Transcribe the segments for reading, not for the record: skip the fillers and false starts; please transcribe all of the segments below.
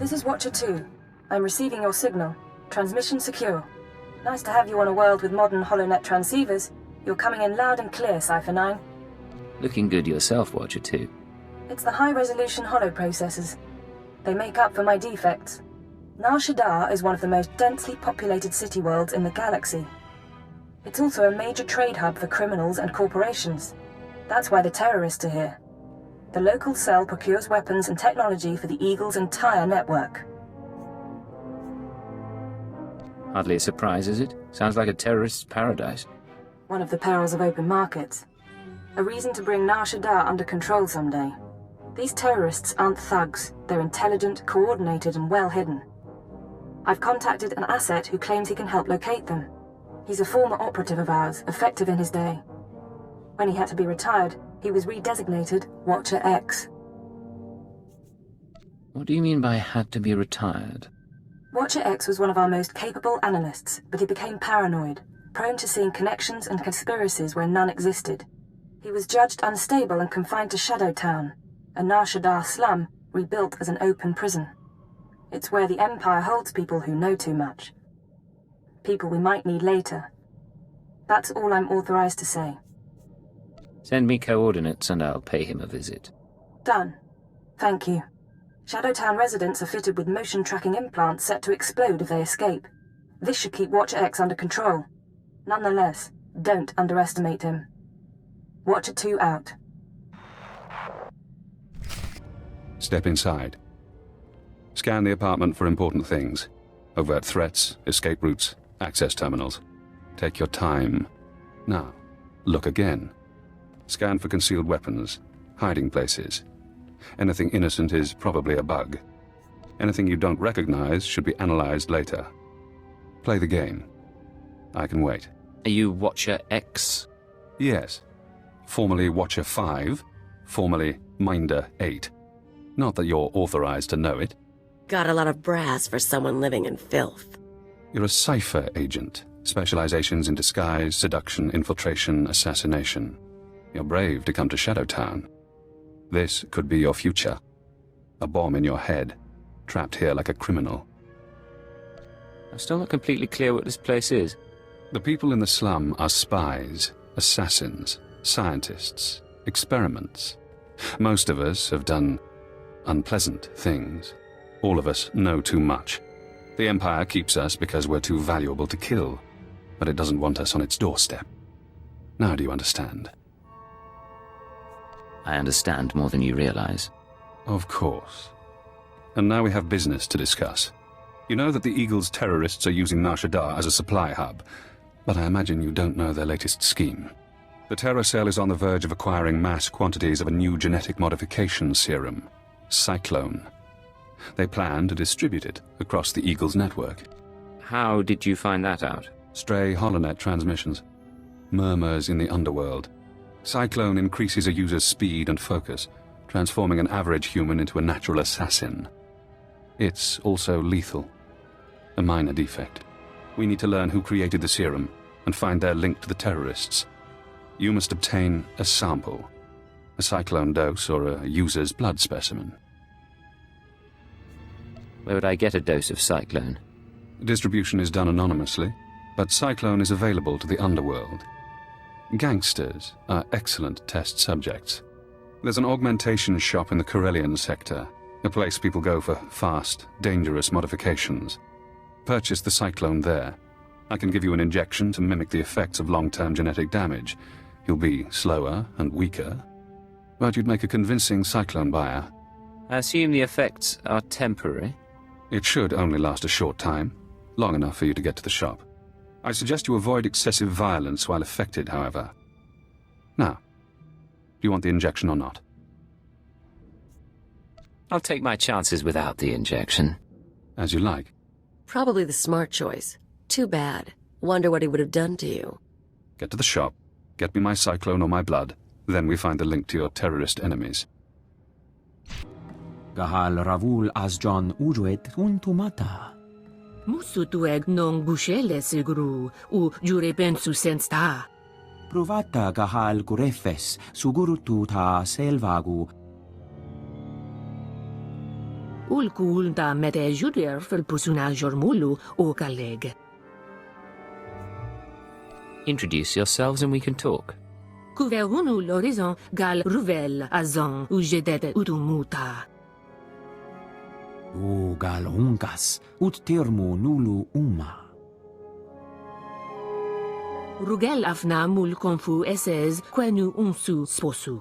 This is Watcher 2. I'm receiving your signal. Transmission secure. Nice to have you on a world with modern HoloNet transceivers. You're coming in loud and clear, Cypher 9. Looking good yourself, Watcher 2. It's the high-resolution holo processors. They make up for my defects. Shaddaa is one of the most densely populated city worlds in the galaxy. It's also a major trade hub for criminals and corporations. That's why the terrorists are here. The local cell procures weapons and technology for the Eagle's entire network. Hardly a surprise, is it? Sounds like a terrorist's paradise. One of the perils of open markets. A reason to bring Shaddaa under control someday. These terrorists aren't thugs. They're intelligent, coordinated, and well hidden. I've contacted an asset who claims he can help locate them. He's a former operative of ours, effective in his day. When he had to be retired, he was redesignated Watcher X. What do you mean by had to be retired? Watcher X was one of our most capable analysts, but he became paranoid, prone to seeing connections and conspiracies where none existed. He was judged unstable and confined to Shadow Town, a Shaddaa slum rebuilt as an open prison. It's where the Empire holds people who know too much. People we might need later. That's all I'm authorized to say. Send me coordinates and I'll pay him a visit. Done. Thank you. Shadowtown residents are fitted with motion tracking implants set to explode if they escape. This should keep Watcher X under control. Nonetheless, don't underestimate him. Watcher 2 out. Step inside. Scan the apartment for important things. Overt threats, escape routes, access terminals. Take your time. Now, look again. Scan for concealed weapons, hiding places. Anything innocent is probably a bug. Anything you don't recognize should be analyzed later. Play the game. I can wait. Are you Watcher X? Yes. Formerly Watcher 5, formerly Minder 8. Not that you're authorized to know it. Got a lot of brass for someone living in filth. You're a Cypher agent. Specializations in disguise, seduction, infiltration, assassination. You're brave to come to Shadowtown. This could be your future. A bomb in your head, trapped here like a criminal. I'm still not completely clear what this place is. The people in the slum are spies, assassins, scientists, experiments. Most of us have done unpleasant things. All of us know too much. The Empire keeps us because we're too valuable to kill, but it doesn't want us on its doorstep. Now do you understand? I understand more than you realize. Of course. And now we have business to discuss. You know that the Eagle's terrorists are using Shaddaa as a supply hub, but I imagine you don't know their latest scheme. The terror cell is on the verge of acquiring mass quantities of a new genetic modification serum, Cyclone. They plan to distribute it across the Eagle's network. How did you find that out? Stray HoloNet transmissions. Murmurs in the underworld. Cyclone increases a user's speed and focus, transforming an average human into a natural assassin. It's also lethal. A minor defect. We need to learn who created the serum and find their link to the terrorists. You must obtain a sample. A Cyclone dose or a user's blood specimen. Where would I get a dose of Cyclone? Distribution is done anonymously, but Cyclone is available to the underworld. Gangsters are excellent test subjects. There's an augmentation shop in the Corellian sector, a place people go for fast, dangerous modifications. Purchase the Cyclone there. I can give you an injection to mimic the effects of long-term genetic damage. You'll be slower and weaker, but you'd make a convincing Cyclone buyer. I assume the effects are temporary? It should only last a short time, long enough for you to get to the shop. I suggest you avoid excessive violence while affected, however. Now, do you want the injection or not? I'll take my chances without the injection. As you like. Probably the smart choice. Too bad. Wonder what he would have done to you. Get to the shop, get me my Cyclone or my blood, then we find the link to your terrorist enemies. Gahal Ravul Asjon Ujuet Untumata. Musu tueg non bushele siguru, u jure pensu sensta. Provata Gahal Gurefes, Sugurtu ta Selvagu. Ulkulta mete juder fil-personaġġor mullu u kalleg. Introduce yourselves and we can talk. Kuverunu l-horizon gal ruvel azon u ġedet utumuta. U gal unkas, ut termu nulu uma. Rugel afna mul konfu esez kwenu unsu sposu.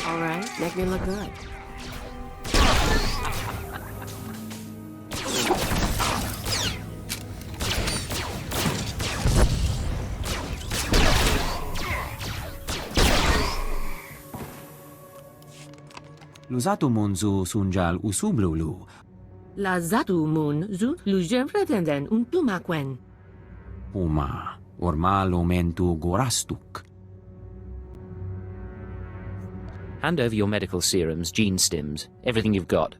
All right, make me look good. Luzatu munzu sunjal usublulu. La zatu mun zu lujem pretenden un plumakwen. Uma, ormalo mentu gorastuk. Hand over your medical serums, gene stims, everything you've got.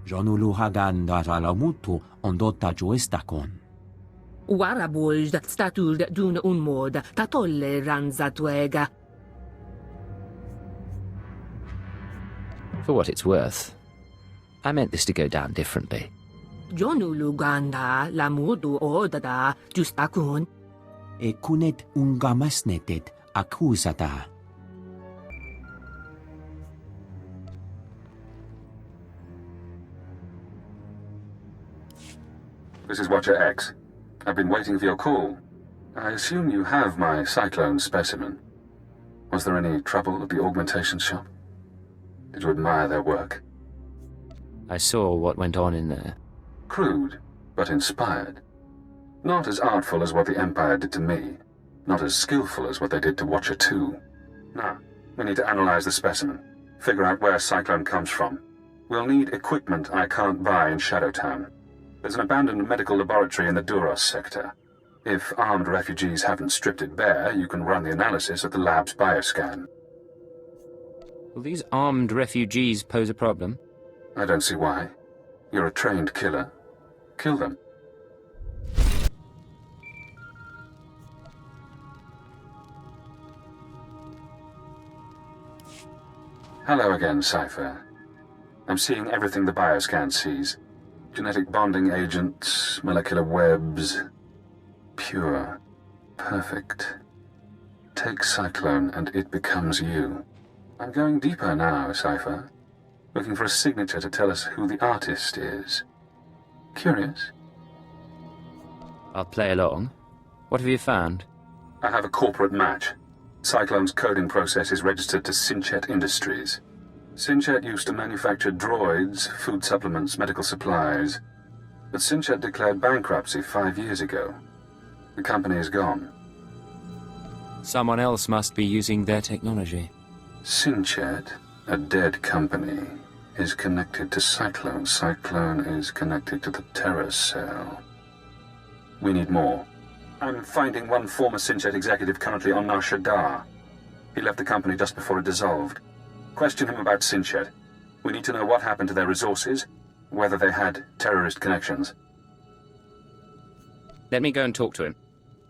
Jonulu hagan daralamutu ondotta joestakon. Wara bolj statul dun un mod ta tolle ranza twega. For what it's worth, I meant this to go down differently. Jonu luganda la modu odada justakun. E kunet ungamasnetet accusata. This is Watcher X. I've been waiting for your call. I assume you have my cyclone specimen. Was there any trouble at the augmentation shop? Did you admire their work? I saw what went on in there. Crude, but inspired. Not as artful as what the Empire did to me. Not as skillful as what they did to Watcher 2. Now, we need to analyze the specimen. Figure out where Cyclone comes from. We'll need equipment I can't buy in Shadowtown. There's an abandoned medical laboratory in the Duros sector. If armed refugees haven't stripped it bare, you can run the analysis at the lab's bioscan. Will these armed refugees pose a problem? I don't see why. You're a trained killer. Kill them. Hello again, Cypher. I'm seeing everything the bioscan sees. Genetic bonding agents, molecular webs. Pure. Perfect. Take Cyclone and it becomes you. I'm going deeper now, Cypher. Looking for a signature to tell us who the artist is. Curious? I'll play along. What have you found? I have a corporate match. Cyclone's coding process is registered to Synchet Industries. Synchet used to manufacture droids, food supplements, medical supplies. But Synchet declared bankruptcy 5 years ago. The company is gone. Someone else must be using their technology. Synchet, a dead company, is connected to Cyclone. Cyclone is connected to the Terror Cell. We need more. I'm finding one former Synchet executive currently on Nar Shaddaa. He left the company just before it dissolved. Question him about Synchet. We need to know what happened to their resources, whether they had terrorist connections. Let me go and talk to him.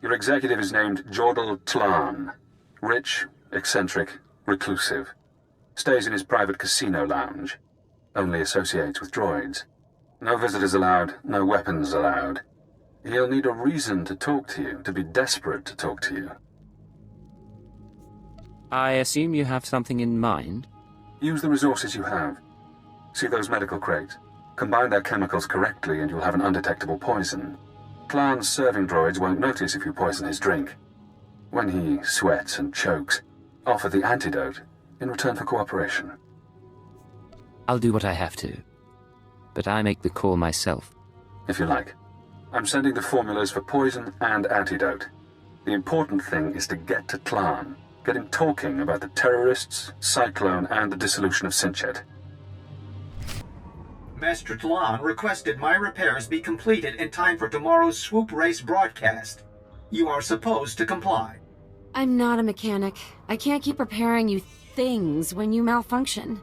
Your executive is named Jordal Tlan. Rich, eccentric, reclusive. Stays in his private casino lounge. Only associates with droids. No visitors allowed, no weapons allowed. He'll need a reason to talk to you, to be desperate to talk to you. I assume you have something in mind? Use the resources you have. See those medical crates? Combine their chemicals correctly and you'll have an undetectable poison. Tlan's serving droids won't notice if you poison his drink. When he sweats and chokes, offer the antidote in return for cooperation. I'll do what I have to. But I make the call myself. If you like. I'm sending the formulas for poison and antidote. The important thing is to get to Tlan. Get him talking about the terrorists, Cyclone, and the dissolution of Synchet. Master Tlan requested my repairs be completed in time for tomorrow's swoop race broadcast. You are supposed to comply. I'm not a mechanic. I can't keep repairing you things when you malfunction.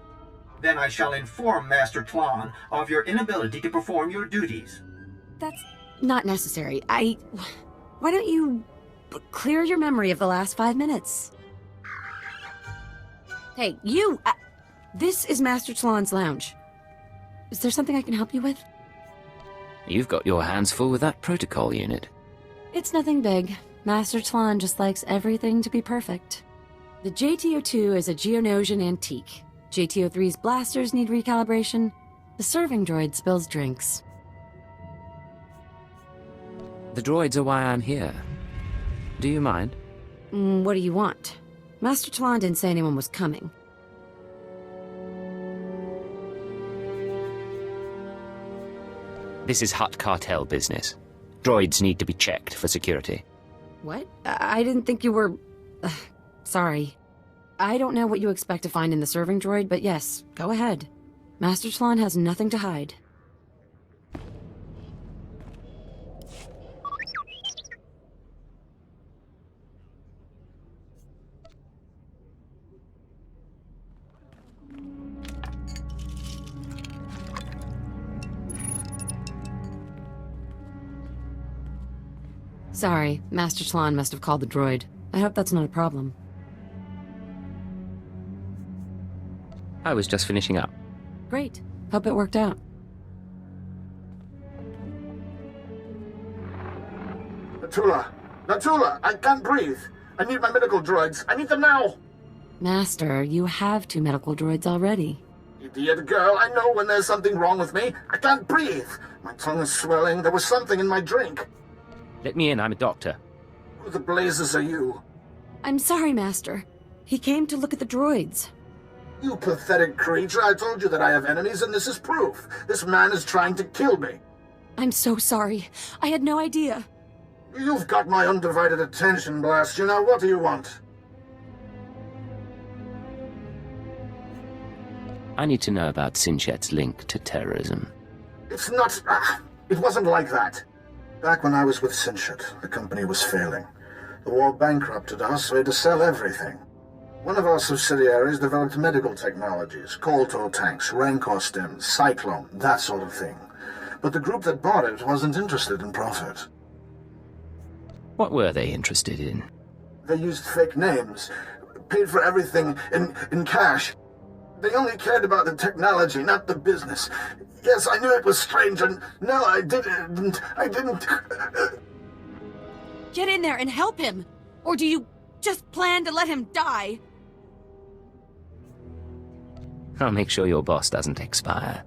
Then I shall inform Master Tlan of your inability to perform your duties. That's not necessary. Why don't you clear your memory of the last 5 minutes? Hey, you! This is Master Talon's lounge. Is there something I can help you with? You've got your hands full with that protocol unit. It's nothing big. Master Talon just likes everything to be perfect. The JTO-2 is a Geonosian antique. JTO-3's blasters need recalibration. The serving droid spills drinks. The droids are why I'm here. Do you mind? What do you want? Master Talon didn't say anyone was coming. This is Hutt cartel business. Droids need to be checked for security. What? I didn't think you were... sorry. I don't know what you expect to find in the serving droid, but yes, go ahead. Master Talon has nothing to hide. Sorry, Master Talon must have called the droid. I hope that's not a problem. I was just finishing up. Great. Hope it worked out. Natula, I can't breathe. I need my medical droids. I need them now. Master, you have 2 medical droids already. Idiot girl, I know when there's something wrong with me. I can't breathe. My tongue is swelling. There was something in my drink. Let me in, I'm a doctor. Who the blazes are you? I'm sorry, Master. He came to look at the droids. You pathetic creature, I told you that I have enemies, and this is proof. This man is trying to kill me. I'm so sorry. I had no idea. You've got my undivided attention, blast you. Now, what do you want? I need to know about Sinchet's link to terrorism. It's not... it wasn't like that. Back when I was with Sinchet, the company was failing. The war bankrupted us, we had to sell everything. One of our subsidiaries developed medical technologies, Kolto tanks, Rancor stems, Cyclone, that sort of thing. But the group that bought it wasn't interested in profit. What were they interested in? They used fake names, paid for everything in cash. They only cared about the technology, not the business. Yes, I knew it was strange, and no, I didn't. Get in there and help him! Or do you just plan to let him die? I'll make sure your boss doesn't expire.